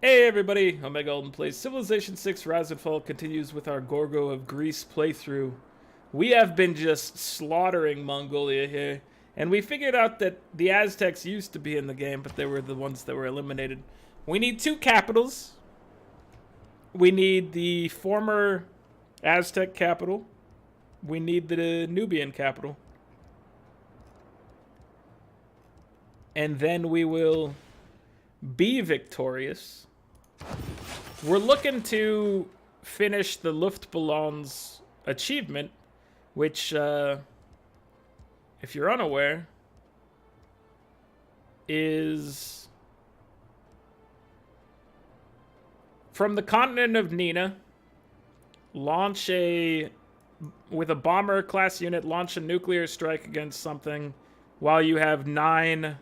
Hey everybody, Omega Alden plays Civilization 6 Rise and Fall continues with our Gorgo of Greece playthrough. We have been just slaughtering Mongolia here, and we figured out that the Aztecs used to be in the game, but they were the ones that were eliminated. We need two capitals. We need the former Aztec capital. We need the Nubian capital. And then we will be victorious. We're looking to finish the Luftballons achievement, which, if you're unaware, is from the continent of Nina. With a bomber class unit, launch a nuclear strike against something while you have 9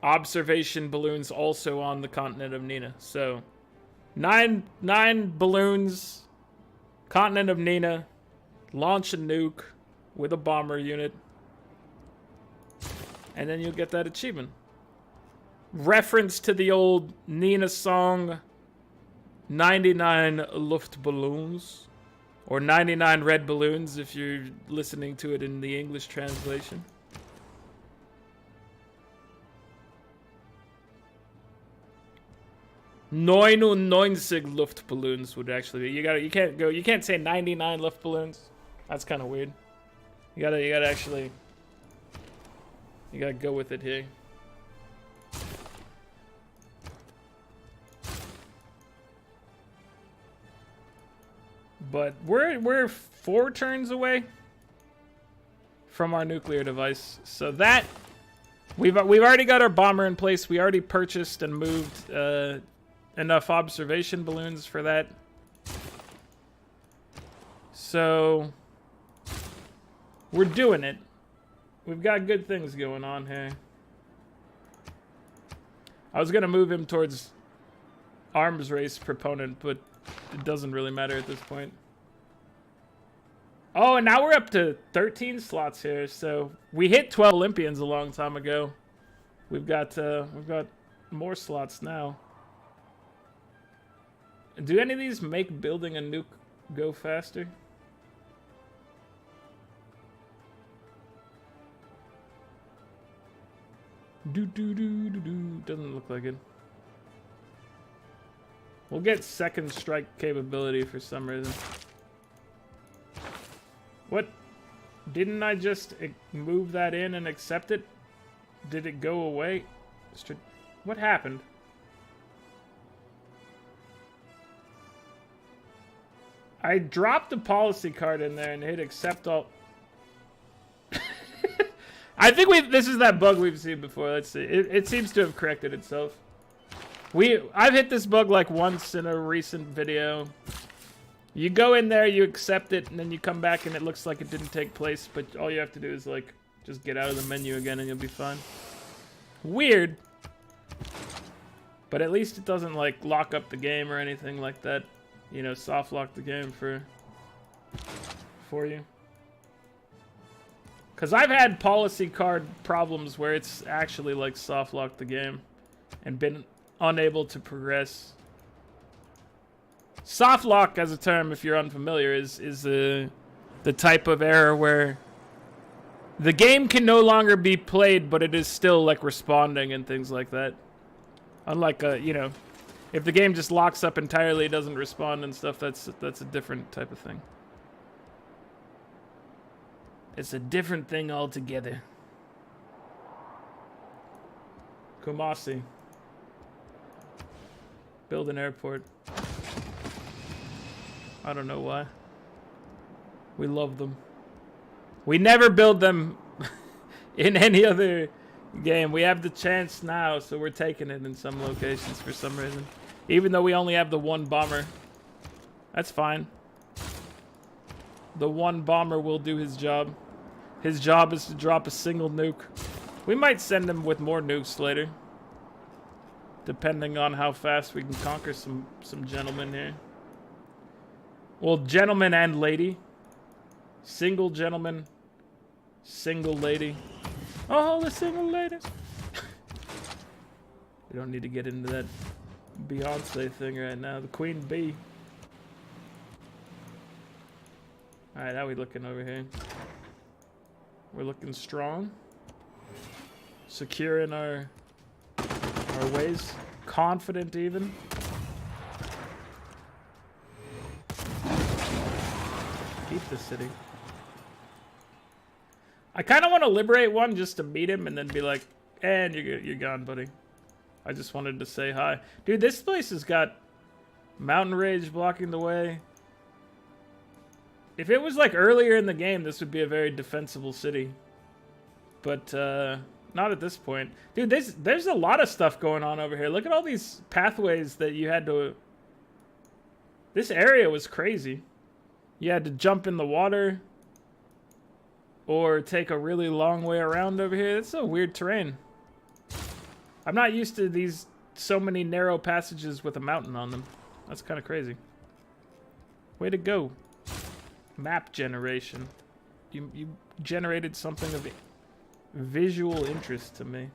observation balloons also on the continent of Nina. So, 9 balloons, continent of Nina, launch a nuke with a bomber unit, and then you'll get that achievement. Reference to the old Nina song, 99 Luftballons, or 99 red balloons if you're listening to it in the English translation. "99 Luftballons" would actually be. You can't say 99 Luftballons. That's kind of weird. You gotta go with it here. But we're 4 turns away from our nuclear device, so that we've already got our bomber in place. We already purchased and moved enough observation balloons for that. So we're doing it. We've got good things going on here. I was gonna move him towards arms race proponent, but it doesn't really matter at this point. Oh, and now we're up to 13 slots here. So we hit 12 Olympians a long time ago. We've got more slots now. Do any of these make building a nuke go faster? Doesn't look like it. We'll get second strike capability for some reason. What? Didn't I just move that in and accept it? Did it go away? What happened? I dropped the policy card in there and hit accept all. I think this is that bug we've seen before. Let's see. It seems to have corrected itself. I've hit this bug like once in a recent video. You go in there, you accept it, and then you come back and it looks like it didn't take place, but all you have to do is like just get out of the menu again and you'll be fine. Weird. But at least it doesn't like lock up the game or anything like that. You know, soft lock the game for you. Because I've had policy card problems where it's actually like soft locked the game and been unable to progress. Soft lock, as a term, if you're unfamiliar, is the type of error where the game can no longer be played, but it is still like responding and things like that. Unlike you know, if the game just locks up entirely, it doesn't respond and stuff. That's a different type of thing. It's a different thing altogether. Kumasi. Build an airport. I don't know why. We love them. We never build them in any other game. We have the chance now, so we're taking it in some locations for some reason. Even though we only have the 1 bomber. That's fine. The 1 bomber will do his job. His job is to drop a single nuke. We might send him with more nukes later. Depending on how fast we can conquer some gentlemen here. Well, gentleman and lady. Single gentleman. Single lady. Oh, the single ladies. We don't need to get into that Beyonce thing right now. The Queen Bee. Alright, how we looking over here? We're looking strong. Secure in our ways. Confident even. Keep the city. I kind of want to liberate one just to meet him and then be like, and you're gone, buddy. I just wanted to say hi. Dude, this place has got mountain rage blocking the way. If it was like earlier in the game, this would be a very defensible city. But not at this point. Dude, there's a lot of stuff going on over here. Look at all these pathways that you had to... This area was crazy. You had to jump in the water or take a really long way around over here. It's a weird terrain. I'm not used to these so many narrow passages with a mountain on them. That's kind of crazy. Way to go. Map generation. You generated something of visual interest to me.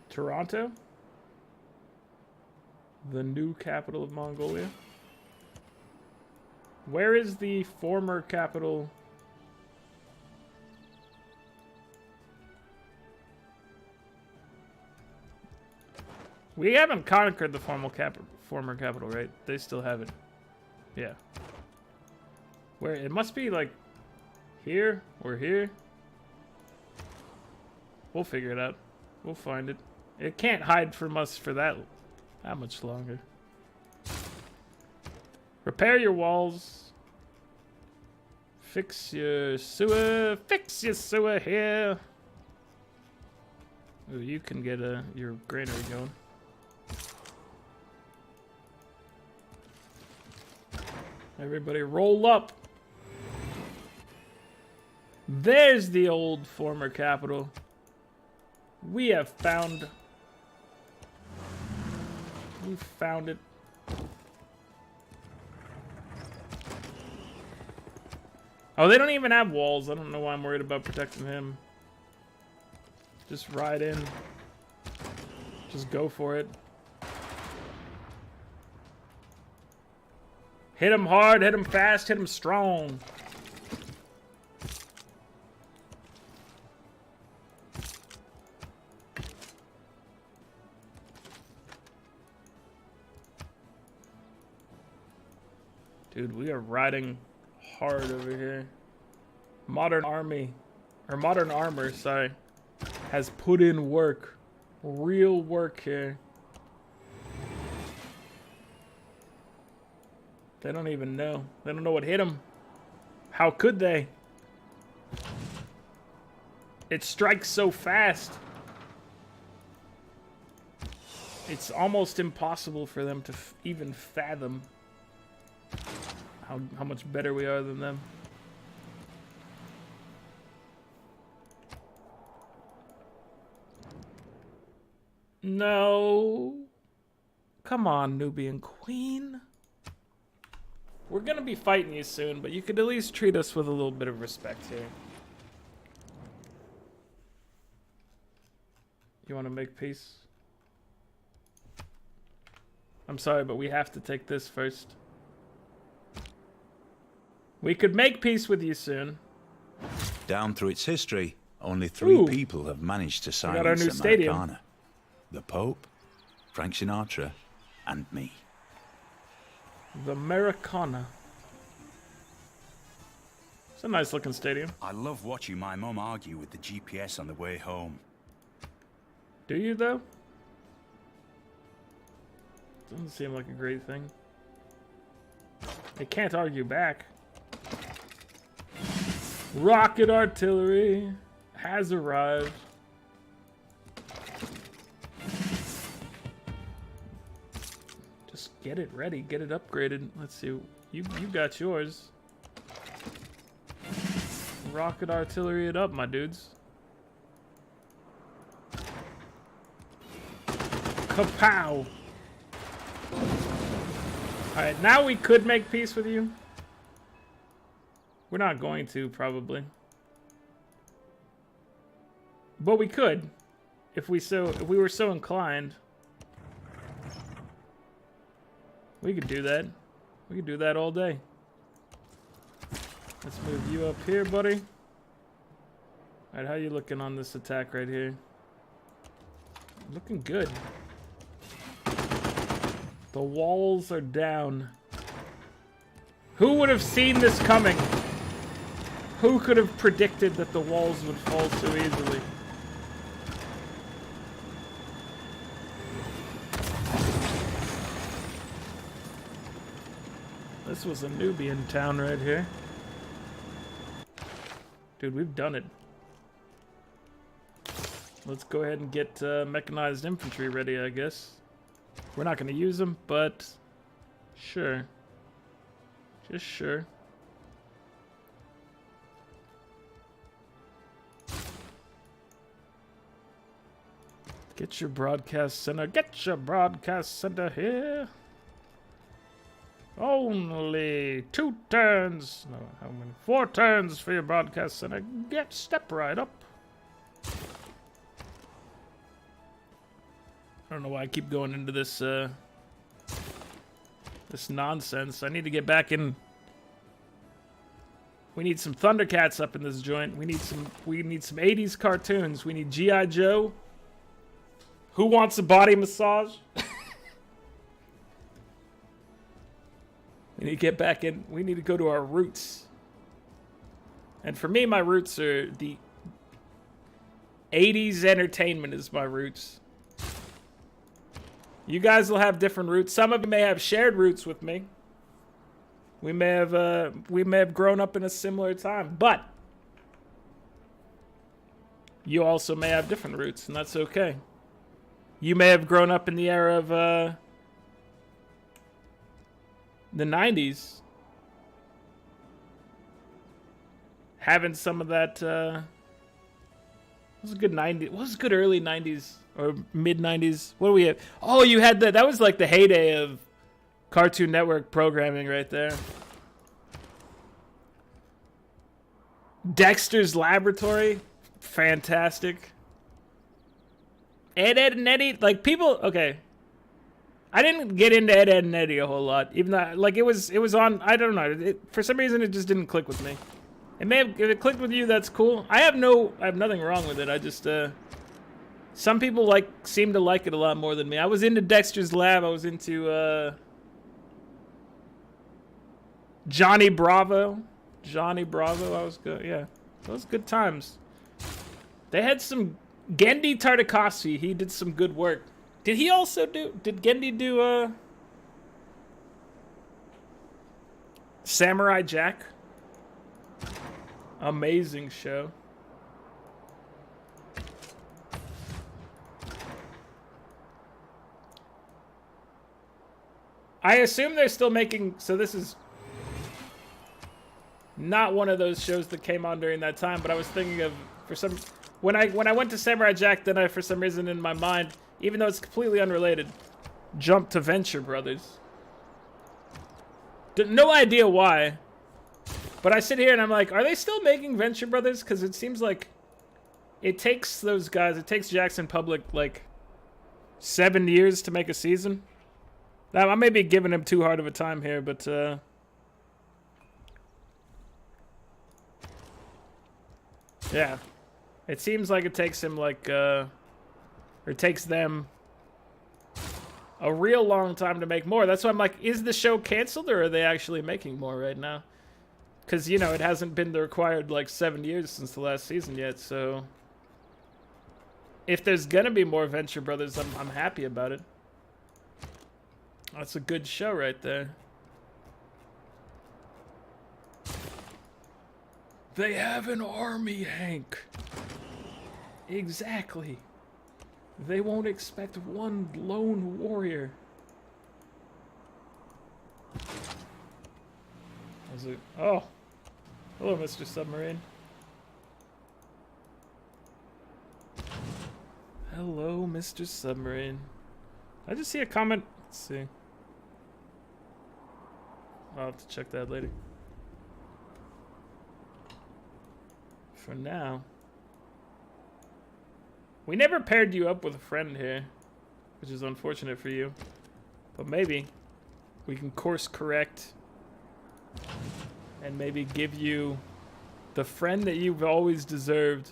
Toronto? The new capital of Mongolia? Where is the former capital? We haven't conquered the former capital, right? They still have it. Yeah. Where? It must be like here or here. We'll figure it out. We'll find it. It can't hide from us for that much longer. Repair your walls. Fix your sewer. Fix your sewer here. Ooh, you can get your granary going. Everybody roll up. There's the old former capital. We have found... We found it. Oh, they don't even have walls. I don't know why I'm worried about protecting him. Just ride in. Just go for it. Hit him hard, hit him fast, hit him strong. Dude, we are riding hard over here. Modern army, or modern armor, sorry, has put in work. Real work here. They don't even know. They don't know what hit them. How could they? It strikes so fast. It's almost impossible for them to even fathom how much better we are than them. No. Come on, Nubian Queen. We're gonna be fighting you soon, but you could at least treat us with a little bit of respect here. You want to make peace? I'm sorry, but we have to take this first. We could make peace with you soon. Down through its history, only three people have managed to silence our new stadium. Americana. The Pope, Frank Sinatra, and me. The Americana. It's a nice looking stadium. I love watching my mum argue with the GPS on the way home. Do you, though? Doesn't seem like a great thing. They can't argue back. Rocket artillery has arrived. Just get it ready, get it upgraded. Let's see. You got yours. Rocket artillery it up, my dudes. Kapow! Alright, now we could make peace with you. We're not going to, probably. But we could. if we were so inclined, we could do that. We could do that all day. Let's move you up here, buddy. Alright, how you looking on this attack right here? Looking good. The walls are down. Who would have seen this coming? Who could have predicted that the walls would fall so easily? This was a Nubian town right here. Dude, we've done it. Let's go ahead and get mechanized infantry ready, I guess. We're not going to use them, but sure. Just sure. Get your broadcast center. Get your broadcast center here. Only 2 turns. No, how many? 4 turns for your broadcast center. Step right up. I don't know why I keep going into this this nonsense. I need to get back in. We need some Thundercats up in this joint. We need some 80s cartoons. We need G.I. Joe. Who wants a body massage? We need to get back in. We need to go to our roots. And for me, my roots are the 80s entertainment is my roots. You guys will have different roots. Some of you may have shared roots with me. We may have grown up in a similar time, but you also may have different roots, and that's okay. You may have grown up in the era of the 90s, having some of that. What was a good 90s? What was a good early 90s or mid 90s? What do we have? Oh, you had that. That was like the heyday of Cartoon Network programming right there. Dexter's Laboratory, fantastic. Ed, and Eddie, like people. Okay, I didn't get into Ed, and Eddie a whole lot, even though like it was on. I don't know. For some reason, it just didn't click with me. It may have, if it clicked with you, that's cool. I have nothing wrong with it. I just some people seem to like it a lot more than me. I was into Dexter's Lab. I was into Johnny Bravo. I was good. Yeah, those good times. They had some Gendy Tartakovsky. He did some good work. Did he also do? Did Gendy do Samurai Jack? Amazing show. I assume they're still making. So this is not one of those shows that came on during that time. But I was thinking of when I went to Samurai Jack, then I for some reason in my mind, even though it's completely unrelated, jumped to Venture Brothers. No idea why. But I sit here and I'm like, are they still making Venture Brothers? Because it seems like it takes those guys, it takes Jackson Public like 7 years to make a season. Now, I may be giving him too hard of a time here, but yeah. It seems like it takes him like, or it takes them a real long time to make more. That's why I'm like, is the show canceled or are they actually making more right now? Because, you know, it hasn't been the required, 7 years since the last season yet, so if there's gonna be more Venture Brothers, I'm happy about it. That's a good show right there. They have an army, Hank. Exactly. They won't expect one lone warrior. Was it? Oh. Hello, Mr. Submarine. Hello, Mr. Submarine. I just see a comment. Let's see. I'll have to check that later. For now. We never paired you up with a friend here, which is unfortunate for you. But maybe we can course correct and maybe give you the friend that you've always deserved.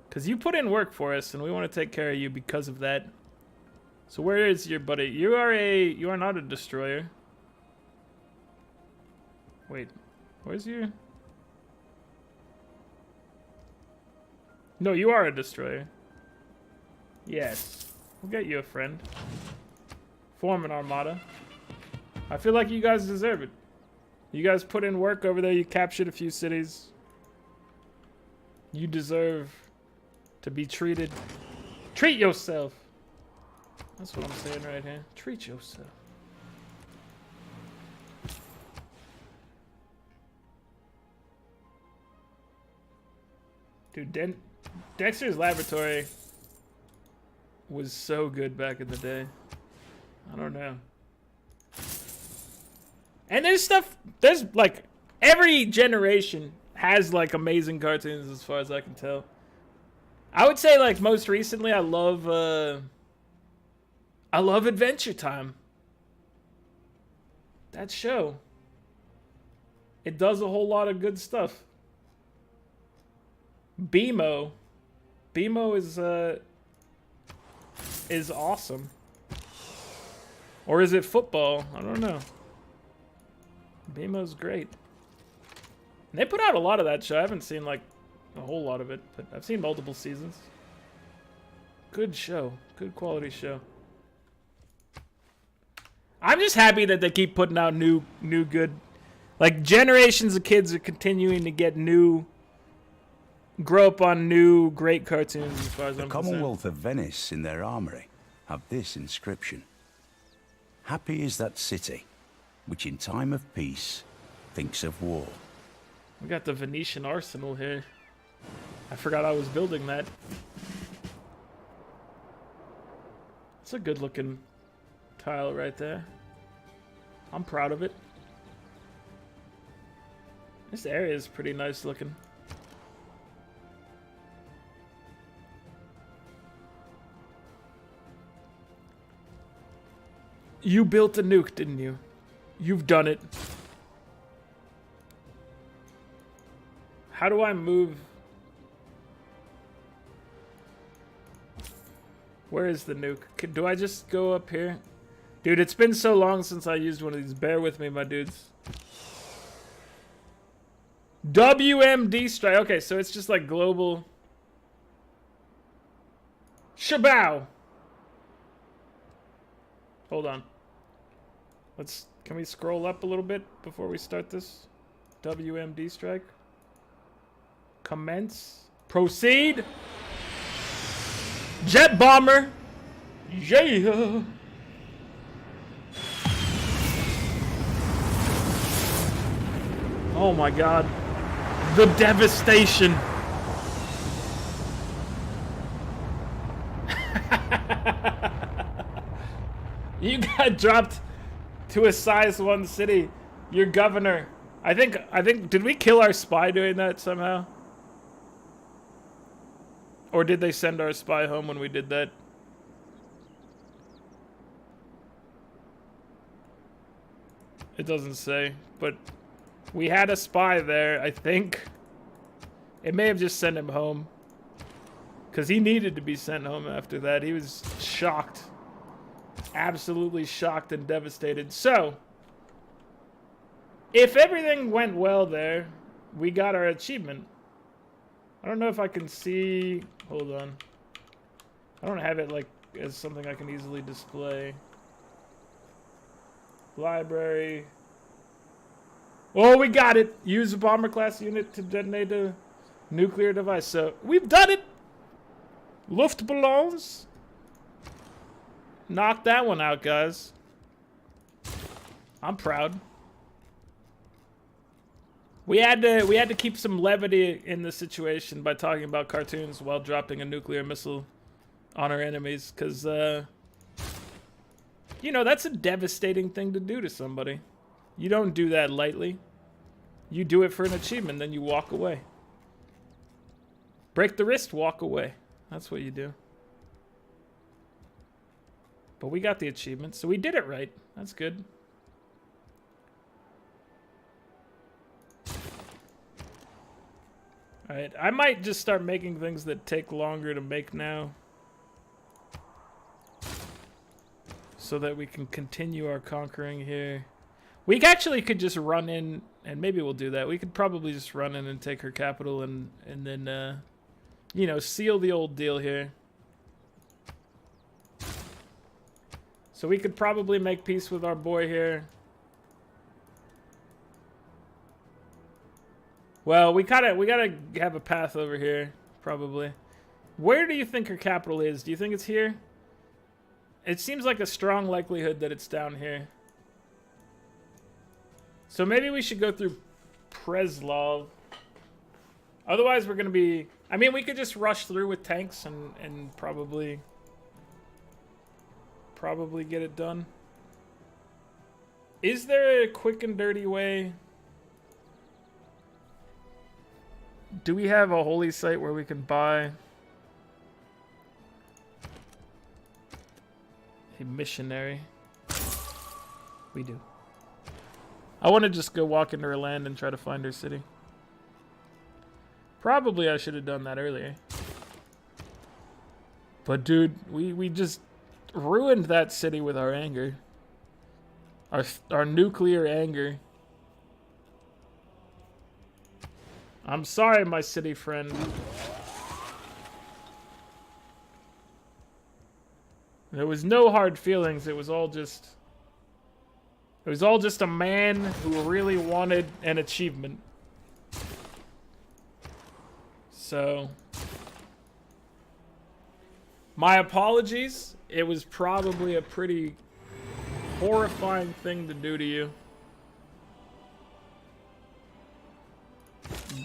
Because you put in work for us, and we want to take care of you because of that. So where is your buddy? You are not a destroyer. Wait, where's your... No, you are a destroyer. Yes. We'll get you a friend. Form an armada. I feel like you guys deserve it. You guys put in work over there. You captured a few cities. You deserve to be treated. Treat yourself. That's what I'm saying right here. Treat yourself. Dude, Dexter's Laboratory was so good back in the day. I don't know. And there's stuff, there's like, every generation has like amazing cartoons as far as I can tell. I would say like most recently I love Adventure Time. That show. It does a whole lot of good stuff. BMO is awesome. Or is it football? I don't know. BMO's great. And they put out a lot of that show. I haven't seen like a whole lot of it, but I've seen multiple seasons. Good show. Good quality show. I'm just happy that they keep putting out new good. Like generations of kids are continuing to get grow up on new great cartoons as far as I'm concerned. The Commonwealth of Venice in their armory have this inscription. Happy is that city, which in time of peace thinks of war. We got the Venetian arsenal here. I forgot I was building that. It's a good looking tile right there. I'm proud of it. This area is pretty nice looking. You built a nuke, didn't you? You've done it. How do I move? Where is the nuke? Do I just go up here? Dude, it's been so long since I used one of these. Bear with me, my dudes. WMD strike. Okay, so it's just like global. Shabow. Hold on. Can we scroll up a little bit before we start this? WMD strike. Commence. Proceed. Jet bomber. Yeah. Oh my god. The devastation. You got dropped to a size 1 city. Your governor. I think, did we kill our spy doing that somehow? Or did they send our spy home when we did that? It doesn't say, but we had a spy there, I think. It may have just sent him home. Because he needed to be sent home after that. He was shocked. Absolutely shocked and devastated. So, if everything went well there, we got our achievement. I don't know if I can see... Hold on. I don't have it like as something I can easily display. Library. Oh, we got it! Use a bomber class unit to detonate a nuclear device. So, we've done it! Luftballons. Knock that one out, guys. I'm proud. We had to keep some levity in the situation by talking about cartoons while dropping a nuclear missile on our enemies, because you know, that's a devastating thing to do to somebody. You don't do that lightly. You do it for an achievement, then you walk away. Break the wrist, walk away. That's what you do. But we got the achievement, so we did it right. That's good. Alright, I might just start making things that take longer to make now. So that we can continue our conquering here. We actually could just run in, and maybe we'll do that. We could probably just run in and take her capital and then, you know, seal the old deal here. So we could probably make peace with our boy here. Well, we gotta have a path over here, probably. Where do you think her capital is? Do you think it's here? It seems like a strong likelihood that it's down here. So maybe we should go through Preslav. Otherwise, we're gonna be... I mean, we could just rush through with tanks and probably get it done. Is there a quick and dirty way? Do we have a holy site where we can buy a missionary? We do. I want to just go walk into her land and try to find her city. Probably I should have done that earlier. But dude, we just ruined that city with our anger. Our nuclear anger. I'm sorry, my city friend. There was no hard feelings. It was all just a man who really wanted an achievement. So, my apologies. It was probably a pretty horrifying thing to do to you.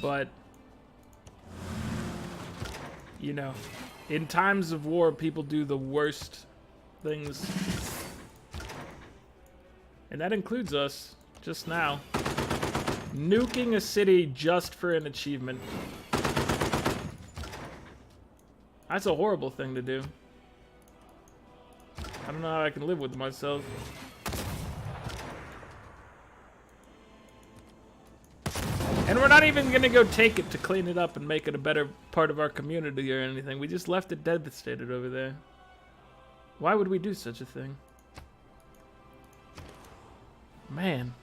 But, you know, in times of war, people do the worst things. And that includes us, just now. Nuking a city just for an achievement. That's a horrible thing to do. I don't know how I can live with myself. And we're not even gonna go take it to clean it up and make it a better part of our community or anything. We just left it devastated over there. Why would we do such a thing? Man,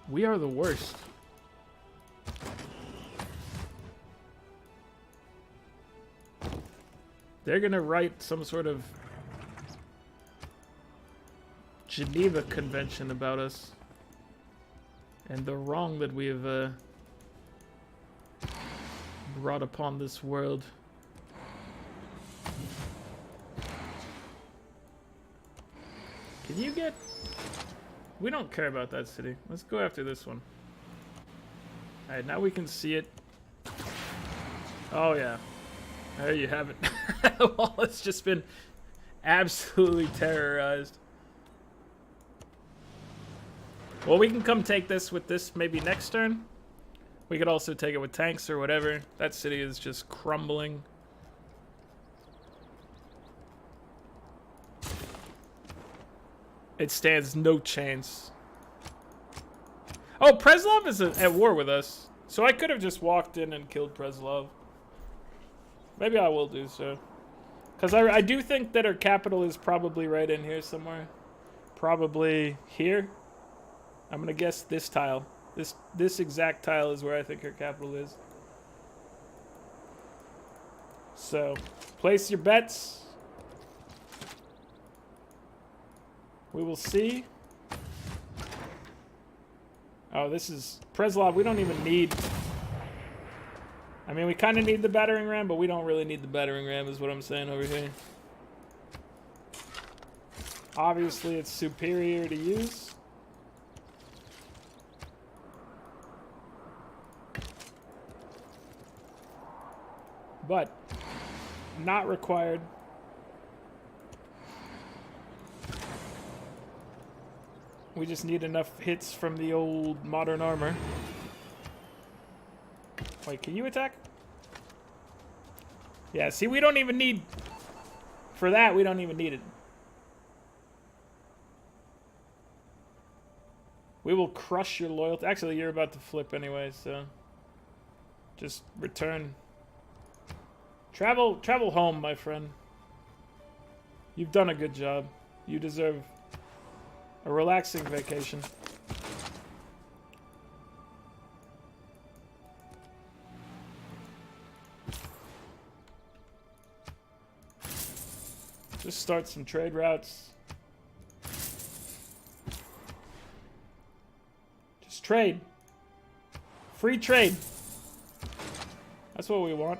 we are the worst. They're gonna write some sort of Geneva Convention about us and the wrong that we have brought upon this world. Can you get... We don't care about that city. Let's go after this one. Alright, now we can see it. Oh yeah. There you have it. Well, it's just been absolutely terrorized. Well, we can come take this with this maybe next turn. We could also take it with tanks or whatever. That city is just crumbling. It stands no chance. Oh, Preslav is at war with us. So I could have just walked in and killed Preslav. Maybe I will do so. Because I do think that her capital is probably right in here somewhere. Probably here. I'm going to guess this tile. This exact tile is where I think her capital is. So, place your bets. We will see. Oh, this is Preslav. We don't even need... I mean, we kind of need the battering ram, but we don't really need the battering ram is what I'm saying over here. Obviously, it's superior to use. But not required. We just need enough hits from the old modern armor. Wait, can you attack? Yeah, see, we don't even need... For that, we don't even need it. We will crush your loyalty. Actually, you're about to flip anyway, so just return. Travel home, my friend. You've done a good job. You deserve a relaxing vacation. Just start some trade routes. Just trade. Free trade. That's what we want.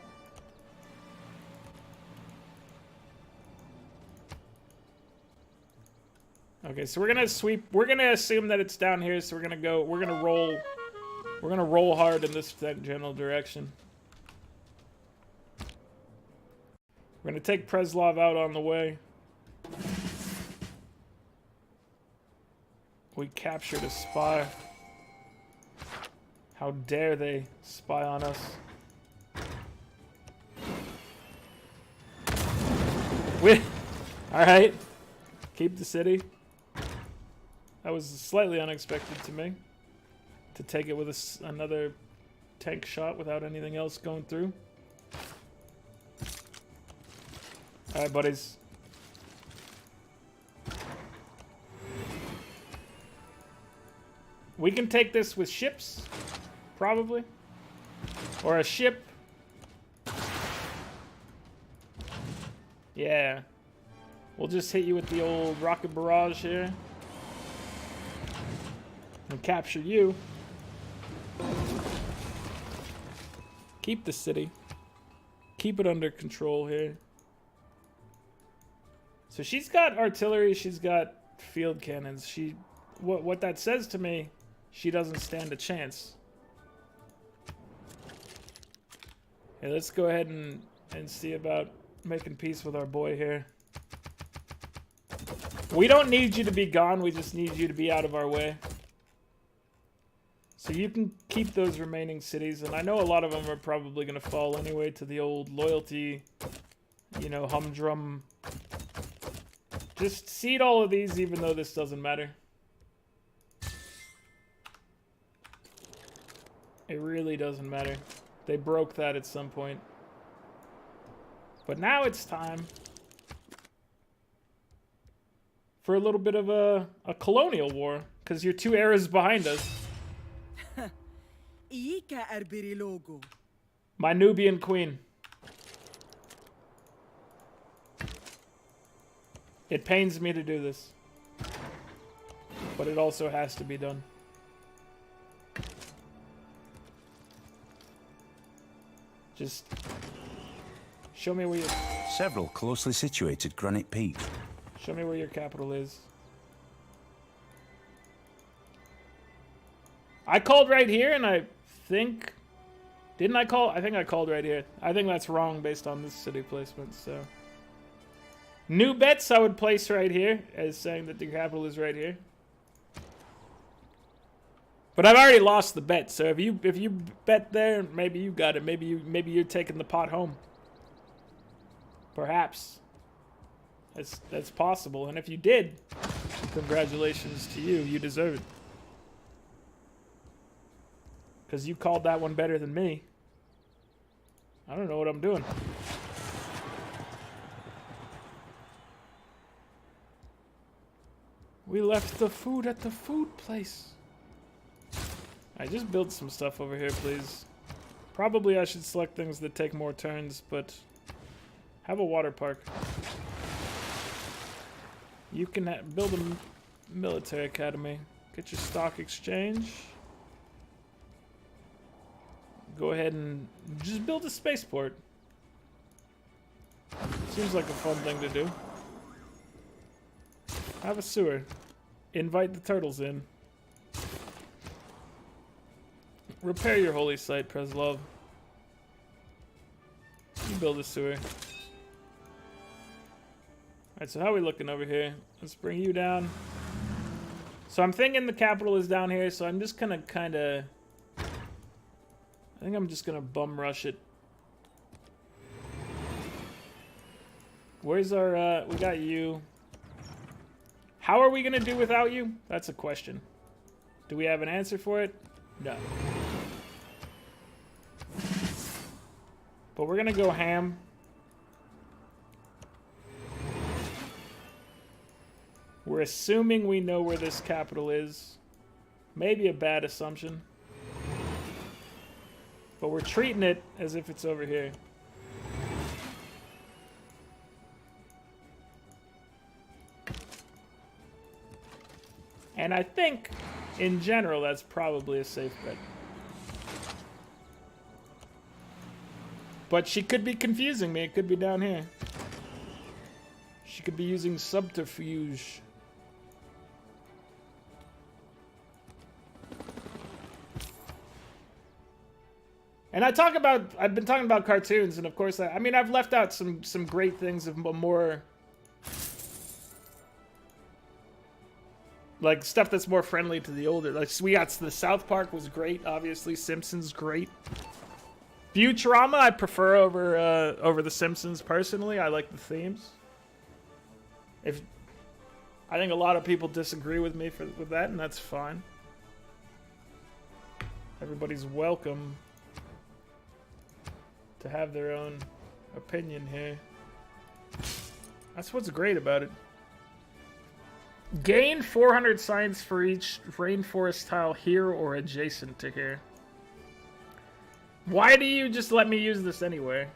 Okay, so we're gonna sweep. We're gonna assume that it's down here, so we're gonna go. We're gonna roll. We're gonna roll hard in this general direction. We're gonna take Preslov out on the way. We captured a spy. How dare they spy on us? Alright. Keep the city. That was slightly unexpected to me. To take it with another tank shot without anything else going through. Alright, buddies. We can take this with ships. Probably. Or a ship. Yeah. We'll just hit you with the old rocket barrage here. And capture you. Keep the city. Keep it under control here. So she's got artillery, she's got field cannons. What that says to me, she doesn't stand a chance. Okay, let's go ahead and see about making peace with our boy here. We don't need you to be gone, we just need you to be out of our way. So you can keep those remaining cities, and I know a lot of them are probably going to fall anyway to the old loyalty, you know, humdrum. Just cede all of these, even though this doesn't matter. It really doesn't matter. They broke that at some point. But now it's time for a little bit of a colonial war, because you're 2 eras behind us. My Nubian Queen. It pains me to do this, but it also has to be done. Just show me where you... Several closely situated granite peaks. Show me where your capital is. I called right here, and I think... Didn't I call? I think I called right here. I think that's wrong based on this city placement, so... New bets I would place right here as saying that the capital is right here. But I've already lost the bet, so if you bet there, maybe you got it. Maybe you're taking the pot home. Perhaps. That's possible. And if you did, congratulations to you. You deserve it. Because you called that one better than me. I don't know what I'm doing. We left the food at the food place. I just build some stuff over here, please. Probably I should select things that take more turns, but have a water park. You can build a military academy. Get your stock exchange. Go ahead and just build a spaceport. Seems like a fun thing to do. Have a sewer. Invite the turtles in. Repair your holy site, Preslov. You build a sewer. Alright, so how are we looking over here? Let's bring you down. So I'm thinking the capital is down here, so I'm just gonna kinda... I think I'm just gonna bum rush it. Where's our, we got you. How are we gonna do without you? That's a question. Do we have an answer for it? No. But we're gonna go ham. We're assuming we know where this capital is. Maybe a bad assumption. But we're treating it as if it's over here. And I think, in general, that's probably a safe bet. But she could be confusing me. It could be down here. She could be using subterfuge. And I've been talking about cartoons, and of course, I mean, I've left out some great things of more, like, stuff that's more friendly to the older. Like, we got the South Park was great, obviously. Simpsons, great. Futurama, I prefer over the Simpsons personally. I like the themes. I think a lot of people disagree with me with that, and that's fine. Everybody's welcome to have their own opinion here. That's what's great about it. Gain 400 science for each rainforest tile here or adjacent to here. Why do you just let me use this anywhere?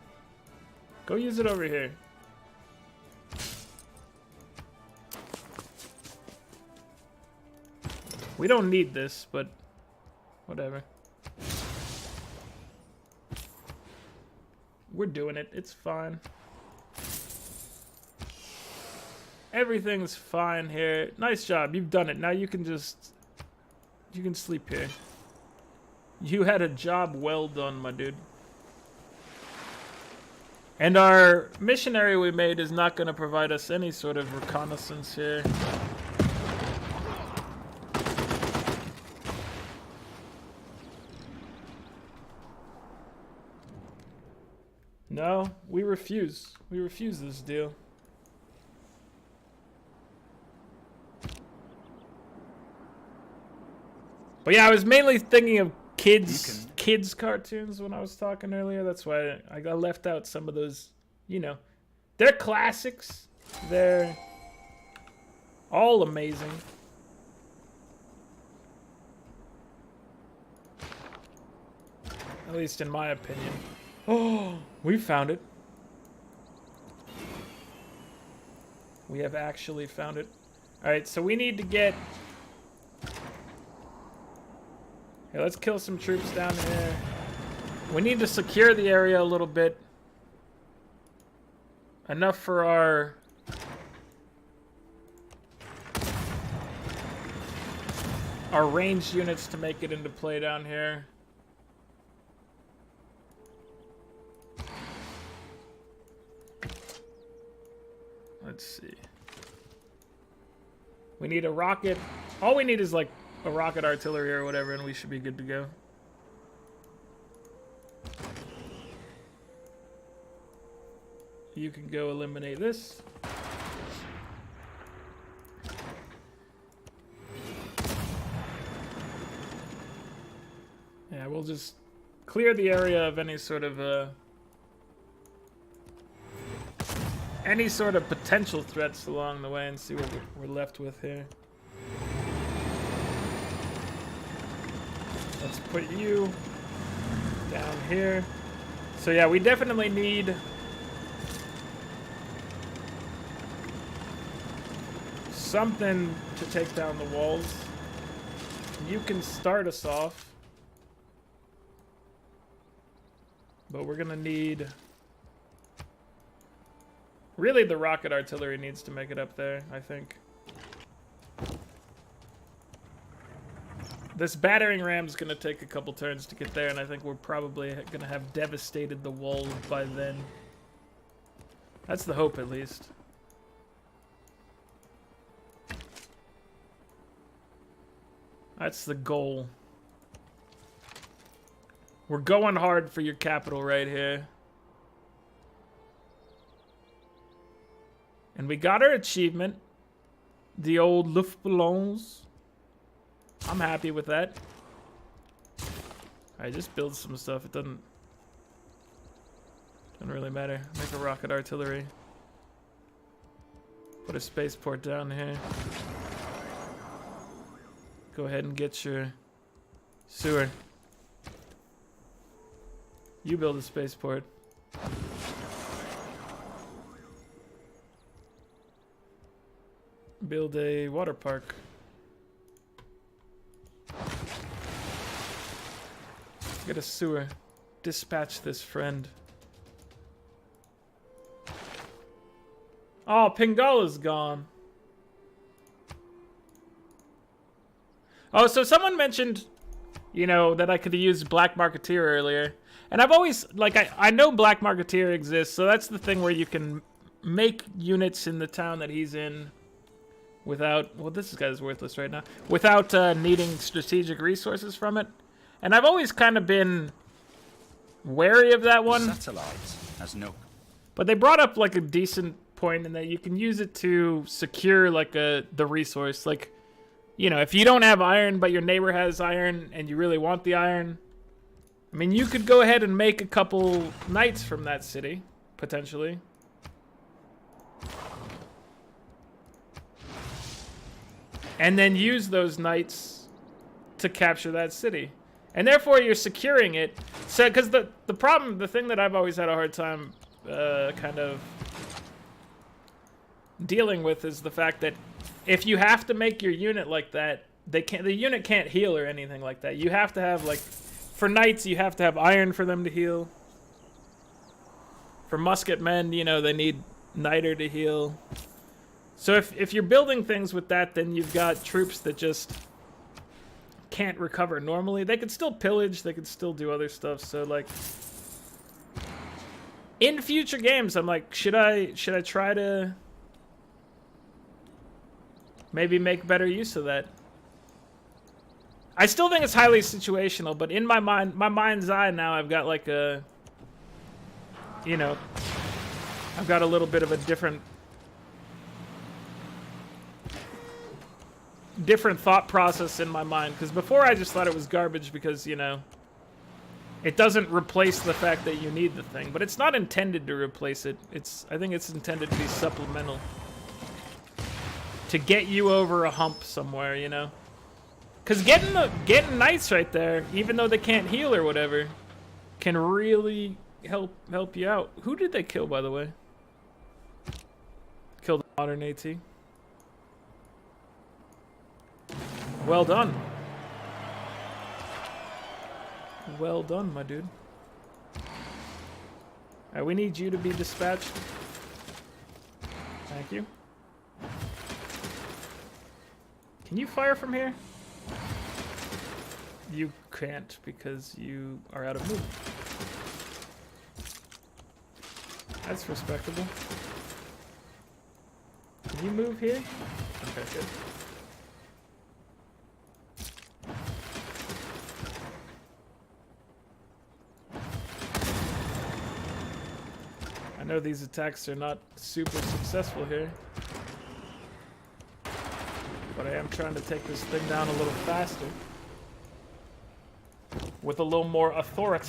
Go use it over here. We don't need this, but whatever. We're doing it. It's fine. Everything's fine here. Nice job. You've done it. Now you can sleep here. You had a job well done, my dude. And our missionary we made is not going to provide us any sort of reconnaissance here. No, we refuse. We refuse this deal. But yeah, I was mainly thinking of kids cartoons when I was talking earlier. That's why I got left out some of those, you know. They're classics. They're all amazing. At least in my opinion. Oh, we found it. We have actually found it. Alright, so we need to get... Hey, let's kill some troops down here. We need to secure the area a little bit. Enough for our ranged units to make it into play down here. Let's see. We need a rocket. All we need is like a rocket artillery or whatever, and we should be good to go. You can go eliminate this. Yeah, we'll just clear the area of any sort of potential threats along the way and see what we're left with here. Let's put you down here. So yeah, we definitely need something to take down the walls. You can start us off, but we're gonna need... Really, the rocket artillery needs to make it up there, I think. This battering ram's gonna take a couple turns to get there, and I think we're probably gonna have devastated the walls by then. That's the hope, at least. That's the goal. We're going hard for your capital right here. And we got our achievement. The old Luftballons. I'm happy with that. Alright, just build some stuff. It doesn't really matter. Make a rocket artillery. Put a spaceport down here. Go ahead and get your sewer. You build a spaceport. Build a water park. Get a sewer. Dispatch this friend. Oh, Pingala's gone. Oh, so someone mentioned, you know, that I could use Black Marketeer earlier. And I've always, like, I know Black Marketeer exists, so that's the thing where you can make units in the town that he's in without, well, this guy's worthless right now, without needing strategic resources from it. And I've always kind of been wary of that one. Satellites has no. But they brought up, like, a decent point in that you can use it to secure, like, the resource. Like, you know, if you don't have iron, but your neighbor has iron, and you really want the iron, I mean, you could go ahead and make a couple knights from that city, potentially. And then use those knights to capture that city. And therefore, you're securing it. So, because the problem, the thing that I've always had a hard time kind of dealing with is the fact that if you have to make your unit like that, the unit can't heal or anything like that. You have to have, like, for knights, you have to have iron for them to heal. For musket men, you know, they need niter to heal. So if you're building things with that, then you've got troops that just can't recover normally. They could still pillage, they could still do other stuff. So, like, in future games, I'm like, should I try to maybe make better use of that? I still think it's highly situational, but in my mind's eye now, I've got like a, you know, I've got a little bit of a different thought process in my mind. Because before I just thought it was garbage because, you know, it doesn't replace the fact that you need the thing. But it's not intended to replace it. I think it's intended to be supplemental. To get you over a hump somewhere, you know? Because getting knights right there, even though they can't heal or whatever, can really help you out. Who did they kill, by the way? Killed a modern AT. Well done. Well done, my dude. Alright, we need you to be dispatched. Thank you. Can you fire from here? You can't because you are out of move. That's respectable. Can you move here? Okay, good. I know these attacks are not super successful here, but I am trying to take this thing down a little faster. With a little more authority.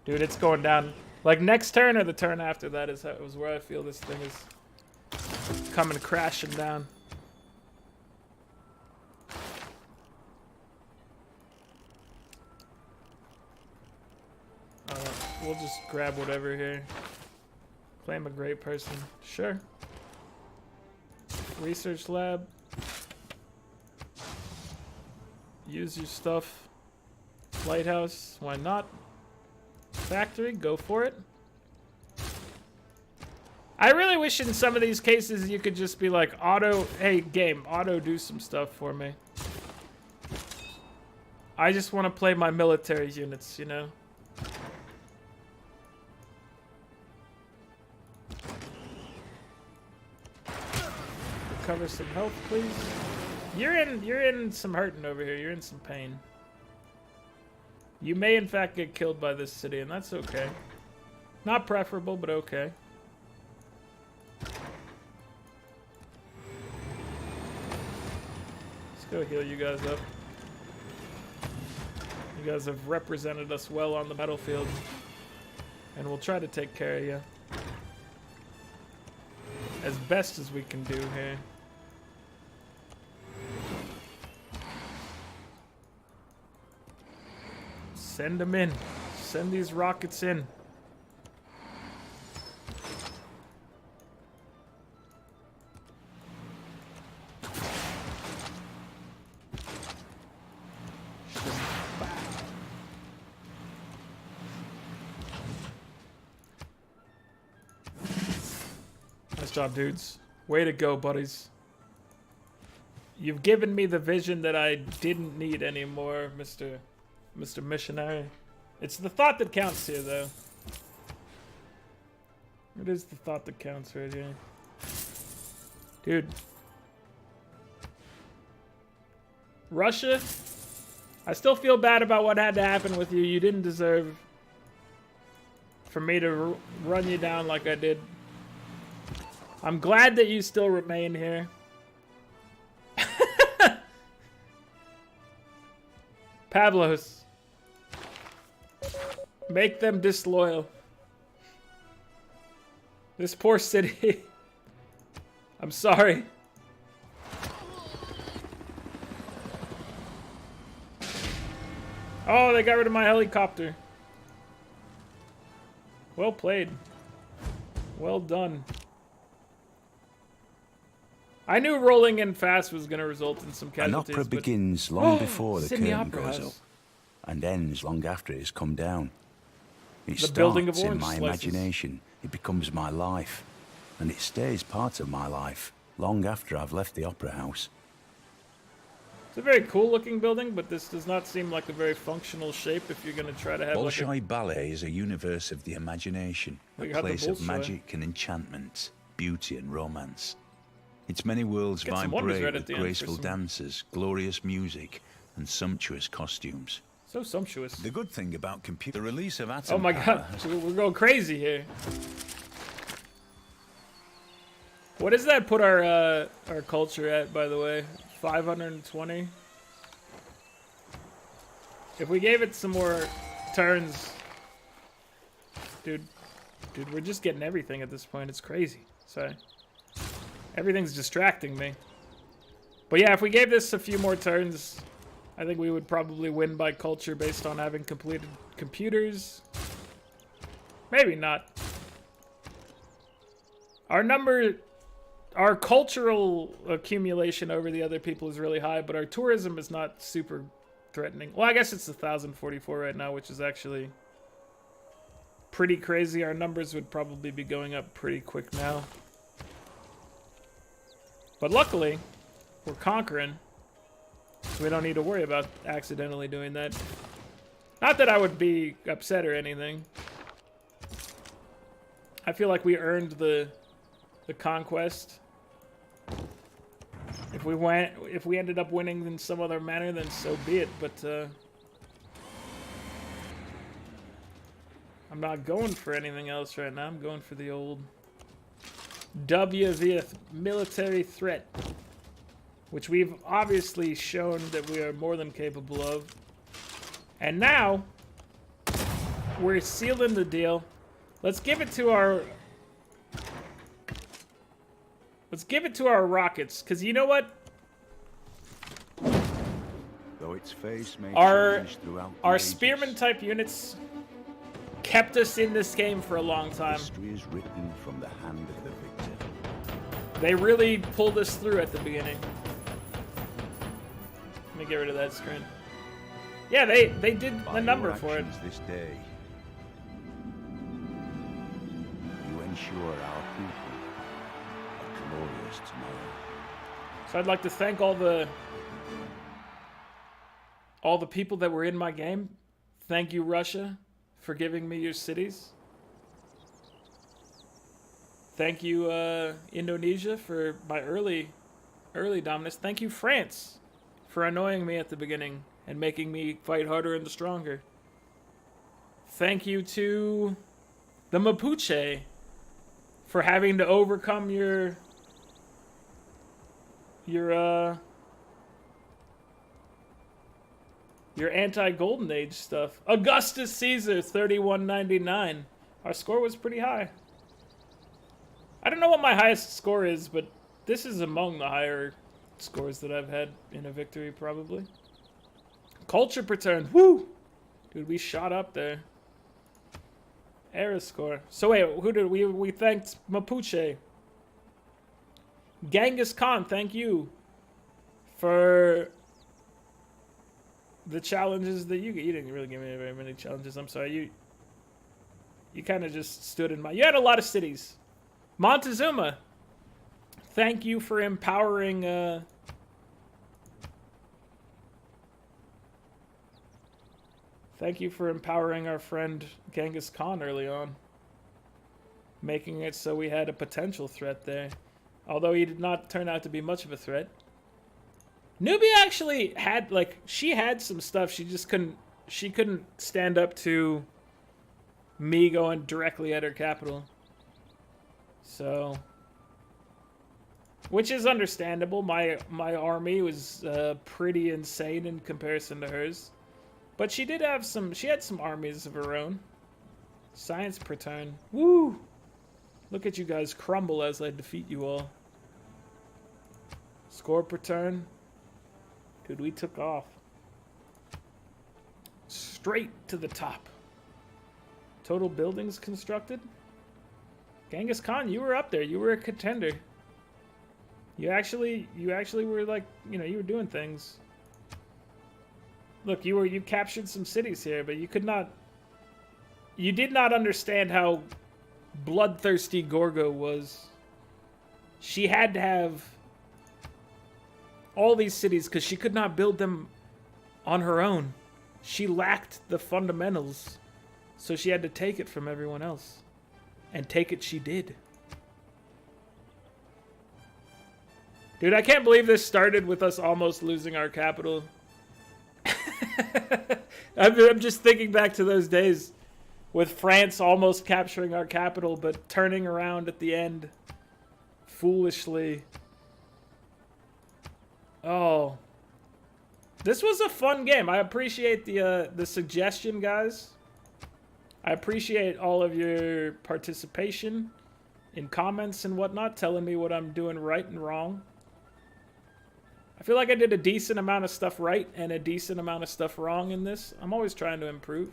Dude, it's going down. Like, next turn or the turn after that is where I feel this thing is coming crashing down. We'll just grab whatever here. Claim a great person. Sure. Research lab. Use your stuff. Lighthouse, why not? Factory, go for it. I really wish in some of these cases you could just be like, hey game, auto do some stuff for me. I just want to play my military units, you know? Recover some health, please. You're in some hurting over here, you're in some pain. You may, in fact, get killed by this city, and that's okay. Not preferable, but okay. Let's Go heal you guys up. You guys have represented us well on the battlefield. And we'll try to take care of you. As best as we can do here. Send them in. Send these rockets in. Nice job, dudes. Way to go, buddies. You've given me the vision that I didn't need anymore, Mr. Missionary. It's the thought that counts here, though. It is the thought that counts right here. Dude. Russia? I still feel bad about what had to happen with you. You didn't deserve for me to run you down like I did. I'm glad that you still remain here. Pavlos. Make them disloyal. This poor city. I'm sorry. Oh, they got rid of my helicopter. Well played. Well done. I knew rolling in fast was going to result in some casualties. An opera begins long before the Sydney curtain Opera goes House. up, and ends long after it has come down. It The building of starts in orange my slices. imagination. It becomes my life, and it stays part of my life long after I've left the opera house. It's a very cool looking building, but this does not seem like a very functional shape if you're going to try to have like a... Bolshoi Ballet is a universe of the imagination, a We got the place of Bolshoi. magic and enchantment, beauty and romance. Its many worlds Get some wonders vibrate right at with the end for graceful some- dances, glorious music, and sumptuous costumes. So sumptuous. The good thing about the release of atom Oh my power god, we're going crazy here. What does that put our culture at, by the way? 520? If we gave it some more turns... Dude, we're just getting everything at this point. It's crazy. Sorry. Everything's distracting me. But yeah, if we gave this a few more turns, I think we would probably win by culture based on having completed computers. Maybe not. Our cultural accumulation over the other people is really high, but our tourism is not super threatening. Well, I guess it's 1,044 right now, which is actually pretty crazy. Our numbers would probably be going up pretty quick now. But luckily, we're conquering, so we don't need to worry about accidentally doing that. Not that I would be upset or anything. I feel like we earned the conquest. If we ended up winning in some other manner, then so be it. But I'm not going for anything else right now. I'm going for the old W via military threat, which we've obviously shown that we are more than capable of. And now we're sealing the deal. Let's give it to our rockets, because you know what? Though its face may Our change throughout the our ages, spearman type units kept us in this game for a long time. history is written from the hand of the victor. They really pulled us through at the beginning. Let me get rid of that screen. Yeah, they did By the number your for it. actions this day, you ensure our people a glorious tomorrow. So I'd like to thank all the people that were in my game. Thank you, Russia, for giving me your cities. Thank you, Indonesia, for my early dominance. Thank you, France, for annoying me at the beginning and making me fight harder and stronger. Thank you to the Mapuche for having to overcome your Your anti-Golden Age stuff. Augustus Caesar, 3199. Our score was pretty high. I don't know what my highest score is, but this is among the higher scores that I've had in a victory, probably. Culture return. Woo! Dude, we shot up there. Era score. So wait, who did we thanked Mapuche. Genghis Khan, thank you for the challenges that you didn't really give me very many challenges. I'm sorry. You kind of just stood in my... You had a lot of cities. Montezuma, thank you for empowering... Thank you for empowering our friend Genghis Khan early on. Making it so we had a potential threat there. Although he did not turn out to be much of a threat. Nubia actually had, like, she had some stuff. She just couldn't stand up to me going directly at her capital. So, which is understandable. My army was pretty insane in comparison to hers. But she did have she had some armies of her own. Science per turn. Woo! Look at you guys crumble as I defeat you all. Score per turn. Dude, we took off. Straight to the top. Total buildings constructed. Genghis Khan, you were up there. You were a contender. You actually were like, you know, you were doing things. Look, you captured some cities here, but you did not understand how bloodthirsty Gorgo was. She had to have all these cities because she could not build them on her own. She lacked the fundamentals, so she had to take it from everyone else. And take it she did. Dude, I can't believe this started with us almost losing our capital. I'm just thinking back to those days with France almost capturing our capital, but turning around at the end foolishly. Oh, this was a fun game. I appreciate the suggestion, guys. I appreciate all of your participation in comments and whatnot, telling me what I'm doing right and wrong. I feel like I did a decent amount of stuff right and a decent amount of stuff wrong in this. I'm always trying to improve.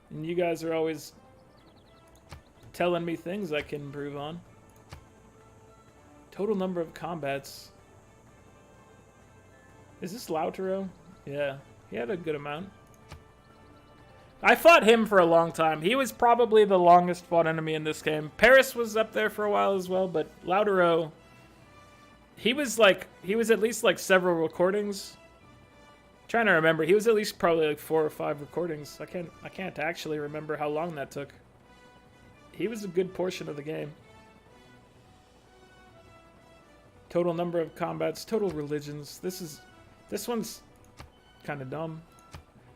And you guys are always telling me things I can improve on. Total number of combats. Is this Lautaro? Yeah, he had a good amount. I fought him for a long time. He was probably the longest fought enemy in this game. Paris was up there for a while as well, but Lautaro... He was at least like several recordings. I'm trying to remember. He was at least probably like 4 or 5 recordings. I can't actually remember how long that took. He was a good portion of the game. Total number of combats, total religions. This one's kind of dumb.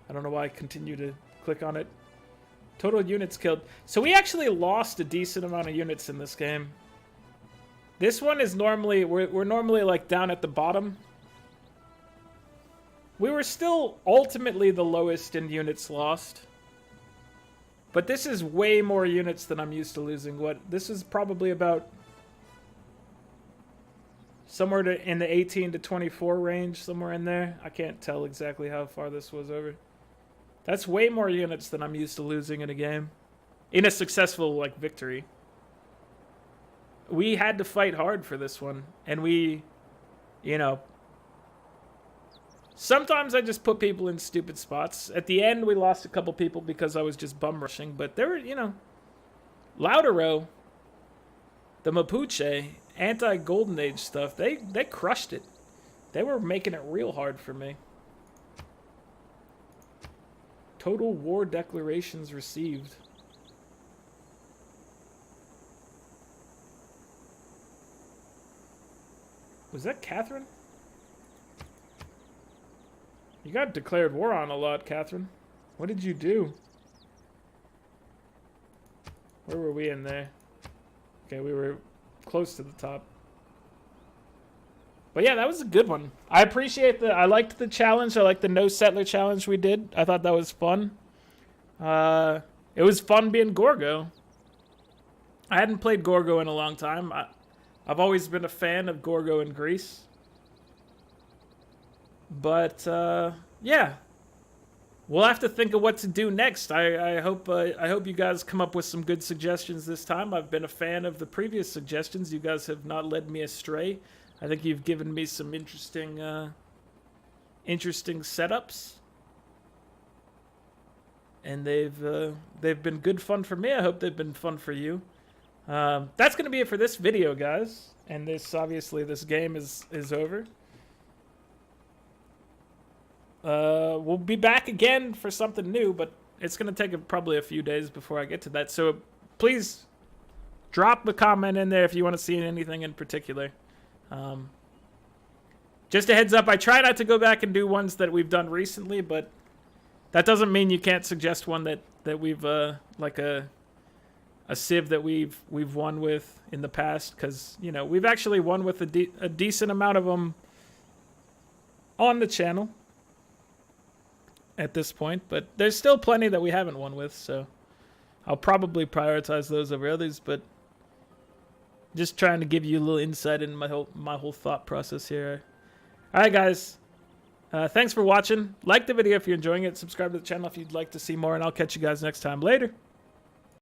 I don't know why I continue to click on it. Total units killed. So we actually lost a decent amount of units in this game. This one is normally, we're normally like down at the bottom. We were still ultimately the lowest in units lost. But this is way more units than I'm used to losing. This is probably about somewhere in the 18 to 24 range, somewhere in there. I can't tell exactly how far this was over. That's way more units than I'm used to losing in a game. In a successful, like, victory. We had to fight hard for this one. And we, you know... Sometimes I just put people in stupid spots. At the end, we lost a couple people because I was just bum rushing. But there were, you know... Lautaro, the Mapuche, anti-Golden Age stuff, they crushed it. They were making it real hard for me. Total war declarations received. Was that Catherine? You got declared war on a lot, Catherine. What did you do? Where were we in there? Okay, we were close to the top. But yeah, that was a good one. I appreciate I liked the challenge. I liked the no settler challenge we did. I thought that was fun. It was fun being Gorgo. I hadn't played Gorgo in a long time. I've always been a fan of Gorgo in Greece. But, yeah. We'll have to think of what to do next. I hope you guys come up with some good suggestions this time. I've been a fan of the previous suggestions. You guys have not led me astray. I think you've given me some interesting setups. And they've been good fun for me. I hope they've been fun for you. That's going to be it for this video, guys. And obviously this game is over. We'll be back again for something new, but it's going to take probably a few days before I get to that. So please drop a comment in there if you want to see anything in particular. Just a heads up, I try not to go back and do ones that we've done recently, but that doesn't mean you can't suggest one that we've like a civ that we've won with in the past, because you know we've actually won with a decent amount of them on the channel at this point, but there's still plenty that we haven't won with, so I'll probably prioritize those over others. But just trying to give you a little insight into my whole thought process here. All right, guys. Thanks for watching. Like the video if you're enjoying it. Subscribe to the channel if you'd like to see more, and I'll catch you guys next time. Later.